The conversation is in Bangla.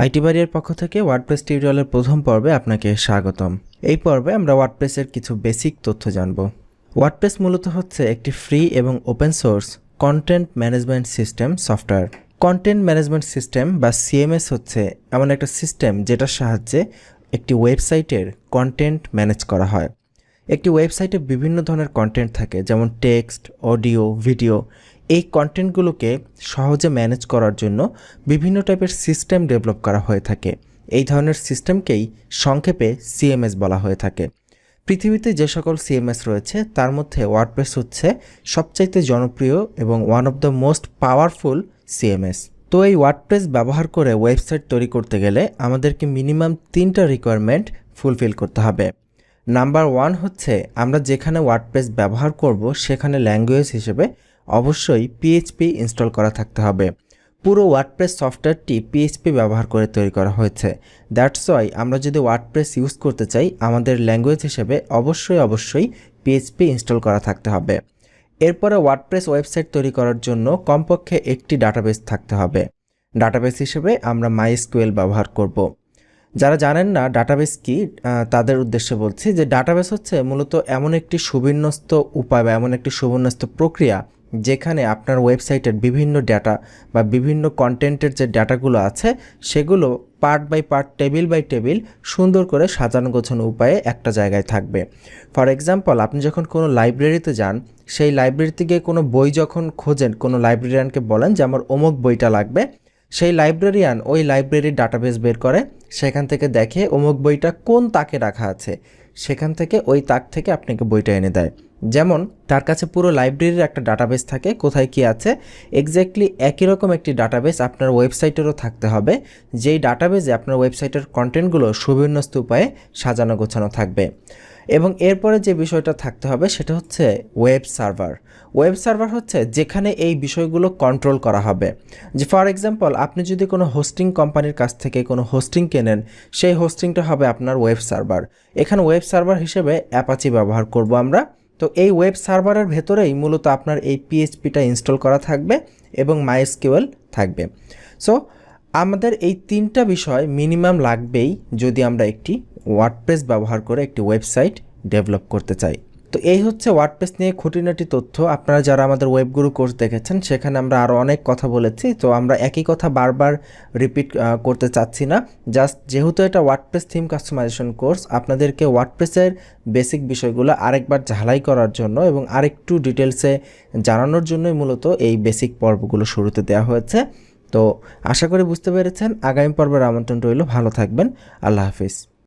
আইটি বাড়ির পক্ষ থেকে ওয়ার্ডপ্রেস টিউটোরিয়ালের প্রথম পর্বে আপনাকে স্বাগতম। এই পর্বে আমরা ওয়ার্ডপ্রেসের কিছু বেসিক তথ্য জানব। ওয়ার্ডপ্রেস মূলত হচ্ছে একটি ফ্রি এবং open source content management system software. Content management system বা সিএমএস হচ্ছে এমন একটা সিস্টেম যেটার সাহায্যে একটি ওয়েবসাইটের কন্টেন্ট ম্যানেজ করা হয়। একটি ওয়েবসাইটে বিভিন্ন ধরনের কন্টেন্ট থাকে, যেমন টেক্সট, অডিও, ভিডিও। এই কন্টেন্টগুলোকে সহজে ম্যানেজ করার জন্য বিভিন্ন টাইপের সিস্টেম ডেভেলপ করা হয়ে থাকে। এই ধরনের সিস্টেমকেই সংক্ষেপে সিএমএস বলা হয়ে থাকে। পৃথিবীতে যে সকল সিএমএস রয়েছে তার মধ্যে ওয়ার্ডপ্রেস হচ্ছে সবচাইতে জনপ্রিয় এবং one of the most powerful CMS. তো এই ওয়ার্ডপ্রেস ব্যবহার করে ওয়েবসাইট তৈরি করতে গেলে আমাদেরকে মিনিমাম 3টা রিকোয়ারমেন্ট ফুলফিল করতে হবে। নাম্বার 1 হচ্ছে আমরা যেখানে ওয়ার্ডপ্রেস ব্যবহার করব সেখানে ল্যাঙ্গুয়েজ হিসেবে অবশ্যই পিএইচপি ইনস্টল করা থাকতে হবে। পুরো ওয়ার্ডপ্রেস সফটওয়্যারটি পিএইচপি ব্যবহার করে তৈরি করা হয়েছে। দ্যাটস ওয়াই আমরা যদি ওয়ার্ডপ্রেস ইউজ করতে চাই আমাদের ল্যাঙ্গুয়েজ হিসেবে অবশ্যই পিএইচপি ইনস্টল করা থাকতে হবে। এরপরে ওয়ার্ডপ্রেস ওয়েবসাইট তৈরি করার জন্য কমপক্ষে একটি ডাটাবেস থাকতে হবে। ডাটাবেস হিসেবে আমরা মাইএসকিউএল ব্যবহার করব। যারা জানেন না ডাটাবেস কি, তাদের উদ্দেশ্যে বলছি যে ডাটাবেস হচ্ছে মূলত এমন একটি সুবিন্যস্ত উপায় বা এমন একটি সুবিন্যস্ত প্রক্রিয়া যেখানে আপনার ওয়েবসাইটের বিভিন্ন ডাটা বা বিভিন্ন কন্টেন্টের যে ডাটাগুলো আছে সেগুলো part by part, table by table সুন্দর করে সাজানো গোছানো উপায়ে একটা জায়গায় থাকবে। ফর এক্সাম্পল, আপনি যখন কোনো লাইব্রেরিতে যান, সেই লাইব্রেরিতে গিয়ে কোনো বই যখন খোঁজেন, কোনো লাইব্রেরিয়ানকে বলেন যে আমার অমুক বইটা লাগবে, সেই লাইব্রেরিয়ান ওই লাইব্রেরির ডাটাবেস বের করে, সেখান থেকে দেখে অমুক বইটা কোন তাকে রাখা আছে, সেখান থেকে ওই তাক থেকে আপনাকে বইটা এনে দেয়। যেমন তার কাছে পুরো লাইব্রেরির একটা ডাটাবেস থাকে, কোথায় কি আছে এক্স্যাক্টলি একই রকম একটি ডাটাবেস আপনার ওয়েবসাইটেরও থাকতে হবে, যেই ডাটাবেসে আপনার ওয়েবসাইটের কন্টেন্টগুলো সুবিন্যস্ত উপায়ে সাজানো গোছানো থাকবে। এবং এরপরে যে বিষয়টা থাকতে হবে সেটা হচ্ছে ওয়েব সার্ভার। ওয়েব সার্ভার হচ্ছে যেখানে এই বিষয়গুলো কন্ট্রোল করা হবে। যে ফর এক্সাম্পল, আপনি যদি কোনো হোস্টিং কোম্পানির কাছ থেকে কোনো হোস্টিং কেনেন, সেই হোস্টিংটা হবে আপনার ওয়েব সার্ভার। এখানে ওয়েব সার্ভার হিসেবে অ্যাপাচি ব্যবহার করব আমরা। তো এই ওয়েব সার্ভারের ভেতরেই মূলত আপনার এই পিএইচপিটা ইনস্টল করা থাকবে এবং মাইএসকিউএল থাকবে। সো আমাদের এই 3টা বিষয় মিনিমাম লাগবেই যদি আমরা একটি ওয়ার্ডপ্রেস ব্যবহার করে একটি ওয়েবসাইট ডেভেলপ করতে চাই। তো এই হচ্ছে ওয়ার্ডপ্রেস নিয়ে খুঁটিনাটি তথ্য। আপনারা যারা আমাদের ওয়েবগুরু কোর্স দেখেছেন সেখানে আমরা আরও অনেক কথা বলেছি, তো আমরা একই কথা বারবার রিপিট করতে চাচ্ছি না। জাস্ট যেহেতু এটা ওয়ার্ডপ্রেস থিম কাস্টমাইজেশন কোর্স, আপনাদেরকে ওয়ার্ডপ্রেসের বেসিক বিষয়গুলো আরেকবার ঝালাই করার জন্য এবং আরেকটু ডিটেলসে জানানোর জন্যই মূলত এই বেসিক পর্বগুলো শুরুতে দেওয়া হয়েছে। তো আশা করি বুঝতে পেরেছেন। আগামী পর্বের আমন্ত্রণ রইল। ভালো থাকবেন। আল্লাহ হাফিজ।